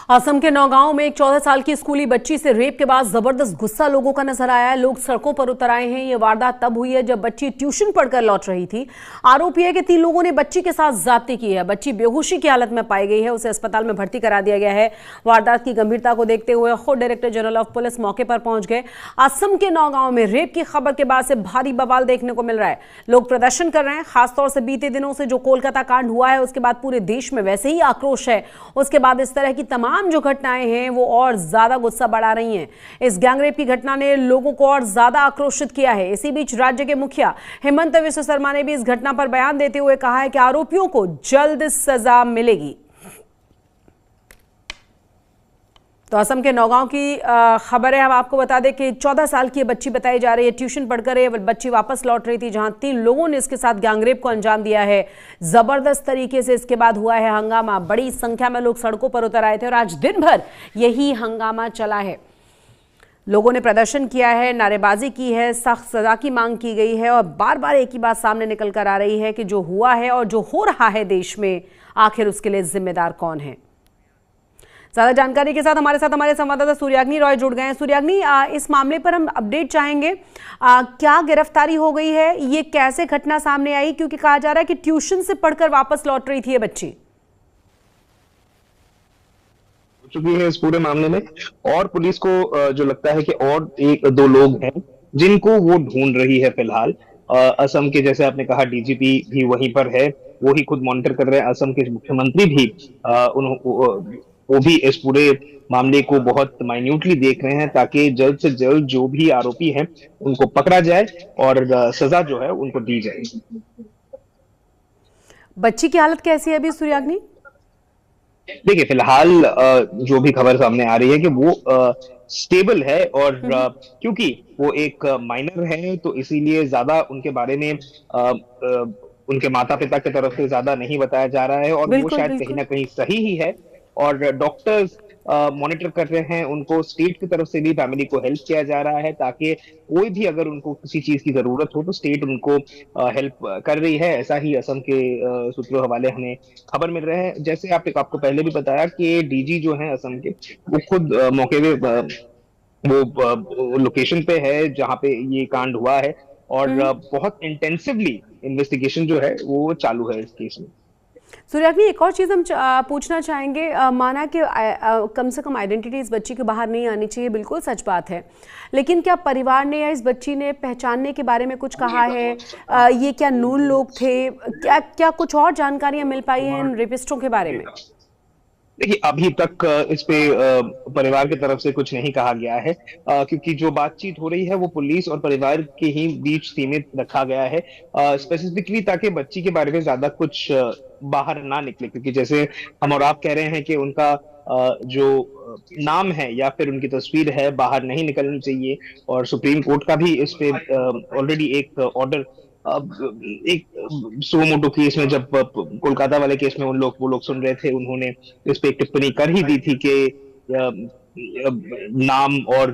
असम के नौगांव में एक 14 साल की स्कूली बच्ची से रेप के बाद जबरदस्त गुस्सा लोगों का नजर आया है। लोग सड़कों पर उतर आए हैं। ये वारदात तब हुई है जब बच्ची ट्यूशन पढ़कर लौट रही थी। आरोप है कि 3 लोगों ने बच्ची के साथ ज्यादती की है। बच्ची बेहोशी की हालत में पाई गई है। उसे अस्पताल में भर्ती करा दिया गया है। वारदात की गंभीरता को देखते हुए खुद डायरेक्टर जनरल ऑफ पुलिस मौके पर पहुंच गए। असम के नौगांव में रेप की खबर के बाद से भारी बवाल देखने को मिल रहा है। लोग प्रदर्शन कर रहे हैं। खासतौर से बीते दिनों से जो कोलकाता कांड हुआ है उसके बाद पूरे देश में वैसे ही आक्रोश है। उसके बाद इस तरह की तमाम जो घटनाएं हैं वो और ज्यादा गुस्सा बढ़ा रही हैं। इस गैंगरेप की घटना ने लोगों को और ज्यादा आक्रोशित किया है। इसी बीच राज्य के मुखिया हेमंत बिस्वा शर्मा ने भी इस घटना पर बयान देते हुए कहा है कि आरोपियों को जल्द सजा मिलेगी। तो असम के नौगांव की खबर है। हम आपको बता दें कि 14 साल की बच्ची बताई जा रही है। ट्यूशन पढ़कर ये बच्ची वापस लौट रही थी जहां 3 लोगों ने इसके साथ गैंगरेप को अंजाम दिया है। जबरदस्त तरीके से इसके बाद हुआ है हंगामा। बड़ी संख्या में लोग सड़कों पर उतर आए थे और आज दिन भर यही हंगामा चला है। लोगों ने प्रदर्शन किया है, नारेबाजी की है, सख्त सजा की मांग की गई है और बार बार एक ही बात सामने निकल कर आ रही है कि जो हुआ है और जो हो रहा है देश में, आखिर उसके लिए जिम्मेदार कौन है। ज्यादा जानकारी के साथ हमारे संवाददाता सूर्याग्नि रॉय जुड़ गए हैं। सूर्याग्नि, इस मामले पर हम अपडेट चाहेंगे। क्या गिरफ्तारी हो गई है? ये कैसे घटना सामने आई? क्योंकि कहा जा रहा है कि ट्यूशन से पढ़कर वापस लौट रही थी ये बच्ची। चुकी है इस पूरे मामले में और पुलिस को जो लगता है कि और 1-2 लोग हैं जिनको वो ढूंढ रही है फिलहाल। असम के, जैसे आपने कहा, डीजीपी भी वहीं पर है, वो ही खुद मॉनिटर कर रहे हैं। असम के मुख्यमंत्री भी वो भी इस पूरे मामले को बहुत माइन्यूटली देख रहे हैं ताकि जल्द से जल्द जो भी आरोपी हैं उनको पकड़ा जाए और सजा जो है उनको दी जाए। बच्ची की हालत कैसी है अभी सूर्याग्नि? देखिए, फिलहाल जो भी खबर सामने आ रही है कि वो स्टेबल है और क्योंकि वो एक माइनर है तो इसीलिए ज्यादा उनके बारे में उनके माता पिता की तरफ से ज्यादा नहीं बताया जा रहा है और वो शायद कहीं ना कहीं सही ही है। और डॉक्टर्स मॉनिटर कर रहे हैं उनको। स्टेट की तरफ से भी फैमिली को हेल्प किया जा रहा है ताकि कोई भी अगर उनको किसी चीज की जरूरत हो तो स्टेट उनको हेल्प कर रही है। ऐसा ही असम के सूत्रों हवाले हमें खबर मिल रहे हैं। जैसे आपको पहले भी बताया कि डीजी जो है असम के, वो खुद मौके पे वो लोकेशन पे है जहां पे ये कांड हुआ है और बहुत इंटेंसिवली इन्वेस्टिगेशन जो है वो चालू है इस केस में। सूर्याग्नि, एक और चीज़ हम पूछना चाहेंगे। माना कि कम से कम आइडेंटिटी इस बच्ची के बाहर नहीं आनी चाहिए, बिल्कुल सच बात है, लेकिन क्या परिवार ने या इस बच्ची ने पहचानने के बारे में कुछ कहा है? ये क्या नून लोग थे? क्या कुछ और जानकारियां मिल पाई हैं इन रेपिस्टों के बारे में? देखिए, अभी तक इस पे परिवार की तरफ से कुछ नहीं कहा गया है क्योंकि जो बातचीत हो रही है वो पुलिस और परिवार के ही बीच सीमित रखा गया है स्पेसिफिकली ताकि बच्ची के बारे में ज्यादा कुछ बाहर ना निकले। क्योंकि जैसे हम और आप कह रहे हैं कि उनका जो नाम है या फिर उनकी तस्वीर है बाहर नहीं निकलनी चाहिए और सुप्रीम कोर्ट का भी इस पे ऑलरेडी एक ऑर्डर, एक सुमो मोटो केस में, जब कोलकाता वाले केस में वो लोग सुन रहे थे, उन्होंने इस पे एक टिप्पणी कर ही दी थी कि नाम और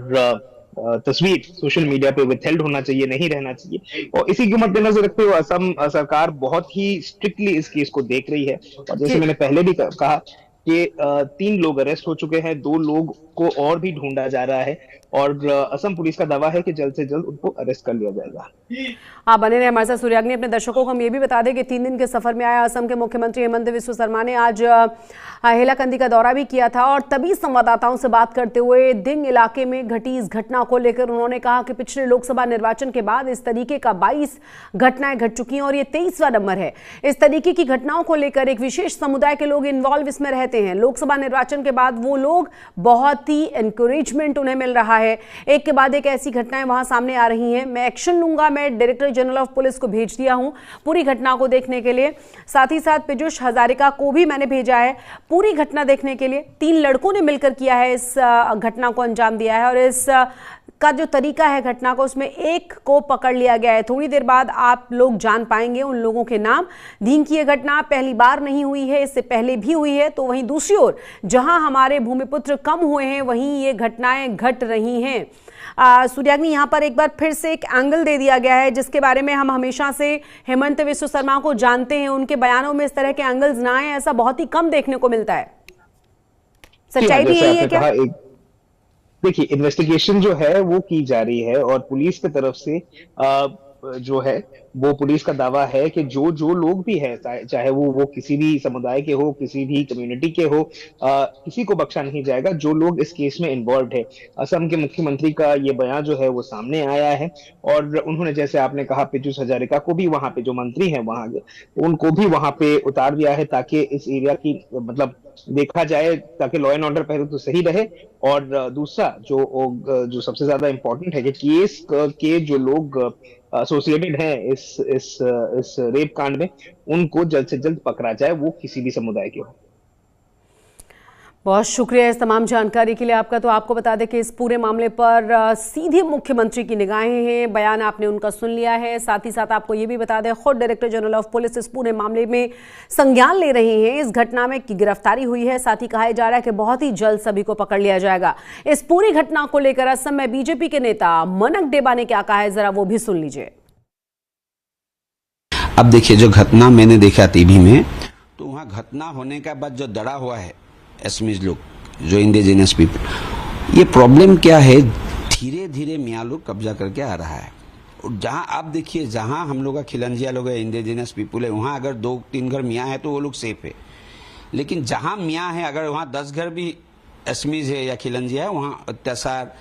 तस्वीर सोशल मीडिया पे विथहेल्ड होना चाहिए, नहीं रहना चाहिए। और इसी के मद्देनजर रखते हुए असम सरकार बहुत ही स्ट्रिक्टली इस केस को देख रही है। और जैसे मैंने पहले भी कहा कि 3 लोग अरेस्ट हो चुके हैं, 2 लोग को और भी ढूंढा जा रहा है और असम पुलिस का दावा है कि जल्द से जल्द उनको अरेस्ट कर लिया जाएगा। आप बने रहे हमारे साथ सूर्याग्नि। अपने दर्शकों को हम ये भी बता दें कि 3 दिन के सफर में आया असम के मुख्यमंत्री हेमंत बिस्वा शर्मा ने आज हेलाकंदी का दौरा भी किया था और तभी संवाददाताओं से बात करते हुए दिंग इलाके में घटी इस घटना को लेकर उन्होंने कहा कि पिछले लोकसभा निर्वाचन के बाद इस तरीके का 22 घटनाएं घट चुकी हैं और ये 23वां नंबर है। इस तरीके की घटनाओं को लेकर एक विशेष समुदाय के लोग इन्वॉल्व इसमें रहते हैं। लोकसभा निर्वाचन के बाद वो लोग बहुत ही एनकरेजमेंट उन्हें मिल रहा है। एक के बाद एक ऐसी घटनाएं वहां सामने आ रही हैं। मैं एक्शन लूंगा, मैं डायरेक्टर जनरल ऑफ पुलिस को भेज दिया हूं पूरी घटना को देखने के लिए। साथ ही साथ पीयूष हजारिका को भी मैंने भेजा है पूरी घटना देखने के लिए। 3 लड़कों ने मिलकर किया है, इस घटना को अंजाम दिया है और इस का जो तरीका है घटना को, उसमें एक को पकड़ लिया गया है। थोड़ी देर बाद आप लोग जान पाएंगे उन लोगों के नाम। दीन की यह घटना पहली बार नहीं हुई है, इससे पहले भी हुई है। तो वहीं दूसरी ओर जहां हमारे भूमिपुत्र कम हुए हैं वहीं ये घटनाएं घट रही हैं। सूर्याग्नि, यहाँ पर एक बार फिर से एक एंगल दे दिया गया है जिसके बारे में हम हमेशा से हेमंत बिस्वा शर्मा को जानते हैं। उनके बयानों में इस तरह के एंगल्स ना आए, ऐसा बहुत ही कम देखने को मिलता है। सच्चाई भी जैसे यही है आपने क्या? कहा, एक देखिए, इन्वेस्टिगेशन जो है वो की जा रही है और पुलिस की तरफ से जो है वो पुलिस का दावा है कि जो जो लोग भी है, चाहे वो किसी भी समुदाय के हो, किसी भी कम्युनिटी के हो, किसी को बख्शा नहीं जाएगा जो लोग इस केस में इन्वॉल्व है। असम के मुख्यमंत्री का ये बयान जो है वो सामने आया है और उन्होंने, जैसे आपने कहा, पीयूष हजारिका को भी वहां पे, जो मंत्री हैं वहां के, उनको भी वहां पे उतार दिया है ताकि इस एरिया की, मतलब देखा जाए, ताकि लॉ एंड ऑर्डर पहले तो सही रहे। और दूसरा जो सबसे ज्यादा इम्पोर्टेंट है कि केस के जो लोग एसोसिएटेड हैं इस रेप कांड में, उनको जल्द से जल्द पकड़ा जाए, वो किसी भी समुदाय के हो। बहुत शुक्रिया इस तमाम जानकारी के लिए आपका। तो आपको बता दें कि इस पूरे मामले पर सीधे मुख्यमंत्री की निगाहें हैं, बयान आपने उनका सुन लिया है। साथ ही साथ आपको ये भी बता दें, खुद डायरेक्टर जनरल ऑफ पुलिस इस पूरे मामले में संज्ञान ले रहे हैं। इस घटना में की गिरफ्तारी हुई है, साथ ही कहा जा रहा है कि बहुत ही जल्द सभी को पकड़ लिया जाएगा। इस पूरी घटना को लेकर असम में बीजेपी के नेता मनक डेबा ने क्या कहा है, जरा वो भी सुन लीजिए। अब देखिए, जो घटना मैंने देखा टीवी में, तो वहाँ घटना होने के बाद जो डरा हुआ है एसमीज लोग, जो इंडिजिनस पीपल, ये प्रॉब्लम क्या है, धीरे धीरे मियाँ लोग कब्जा करके आ रहा है। और जहाँ आप देखिए, जहाँ हम लोग का खिलंजिया लोग है, इंडिजिनस पीपल है, वहाँ अगर 2-3 घर मियाँ है तो वो लोग सेफ है। लेकिन जहाँ मियाँ है, अगर वहाँ 10 घर भी एसमीज है या खिलंजिया है, वहाँ अत्याचार,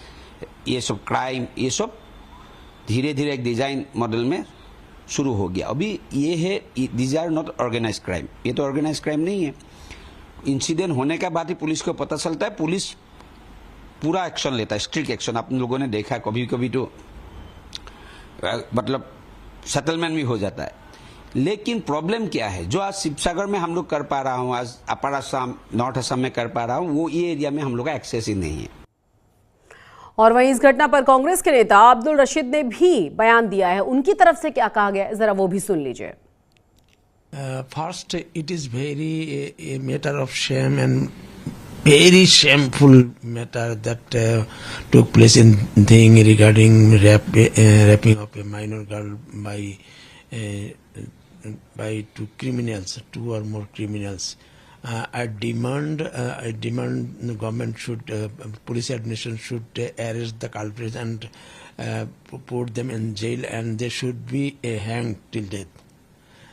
ये सब क्राइम, ये सब धीरे धीरे एक डिजाइन मॉडल में शुरू हो गया। अभी ये है, these are not organise crime, ये तो ऑर्गेनाइज क्राइम नहीं है। इंसिडेंट होने के बाद ही पुलिस को पता चलता है, पुलिस पूरा एक्शन लेता है, स्ट्रिक्ट एक्शन। आप लोगों ने देखा, कभी कभी तो मतलब सेटलमेंट भी हो जाता है। लेकिन प्रॉब्लम क्या है, जो आज शिवसागर में हम लोग कर पा रहा हूँ, आज अपर असम, नॉर्थ असम में कर पा रहा हूँ, वो ये एरिया में हम लोग का एक्सेस ही नहीं है। और वहीं इस घटना पर कांग्रेस के नेता अब्दुल रशीद ने भी बयान दिया है। उनकी तरफ से क्या कहा गया है, जरा वो भी सुन लीजिए। First, it is very a matter of shame and very shameful matter that took place in thing regarding raping of a minor girl by two or more criminals. I demand the government should, police administration should arrest the culprits and put them in jail, and they should be hanged till death.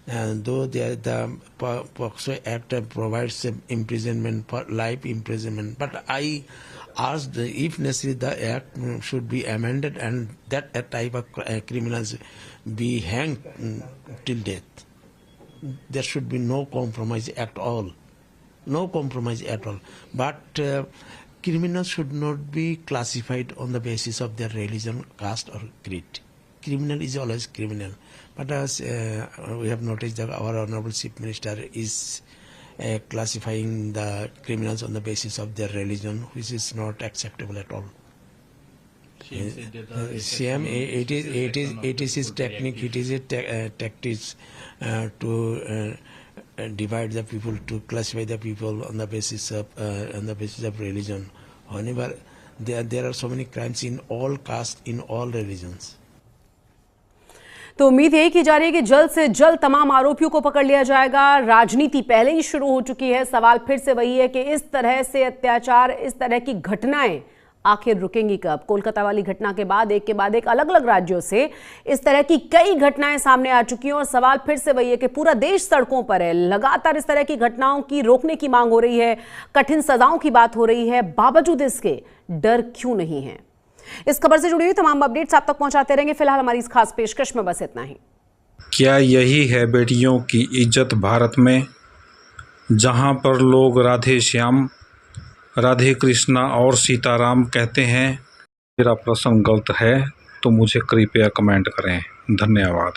Though the POCSO Act provides imprisonment for life imprisonment, but I asked if necessary the Act should be amended and that type of criminals be hanged till death. There should be no compromise at all, no compromise at all. But criminals should not be classified on the basis of their religion, caste or creed. Criminal is always criminal. But as we have noticed that our Honorable Chief Minister is classifying the criminals on the basis of their religion, which is not acceptable at all. CM, it is his technique, it is a tactics to divide the people, to classify the people on the basis of religion. Whenever there are so many crimes in all castes, in all religions. तो उम्मीद यही की जा रही है कि जल्द से जल्द तमाम आरोपियों को पकड़ लिया जाएगा। राजनीति पहले ही शुरू हो चुकी है, सवाल फिर से वही है कि इस तरह से अत्याचार, इस तरह की घटनाएं आखिर रुकेंगी कब। कोलकाता वाली घटना के बाद एक अलग अलग राज्यों से इस तरह की कई घटनाएं सामने आ चुकी हैं और सवाल फिर से वही है कि पूरा देश सड़कों पर है। लगातार इस तरह की घटनाओं की रोकने की मांग हो रही है, कठिन सजाओं की बात हो रही है, बावजूद इसके डर क्यों नहीं है। इस खबर से जुड़ी हुई तमाम अपडेट्स आप तक पहुंचाते रहेंगे। फिलहाल हमारी इस खास पेशकश में बस इतना ही। क्या यही है बेटियों की इज्जत भारत में, जहां पर लोग राधे श्याम, राधे कृष्णा और सीताराम कहते हैं? मेरा प्रश्न गलत है तो मुझे कृपया कमेंट करें। धन्यवाद।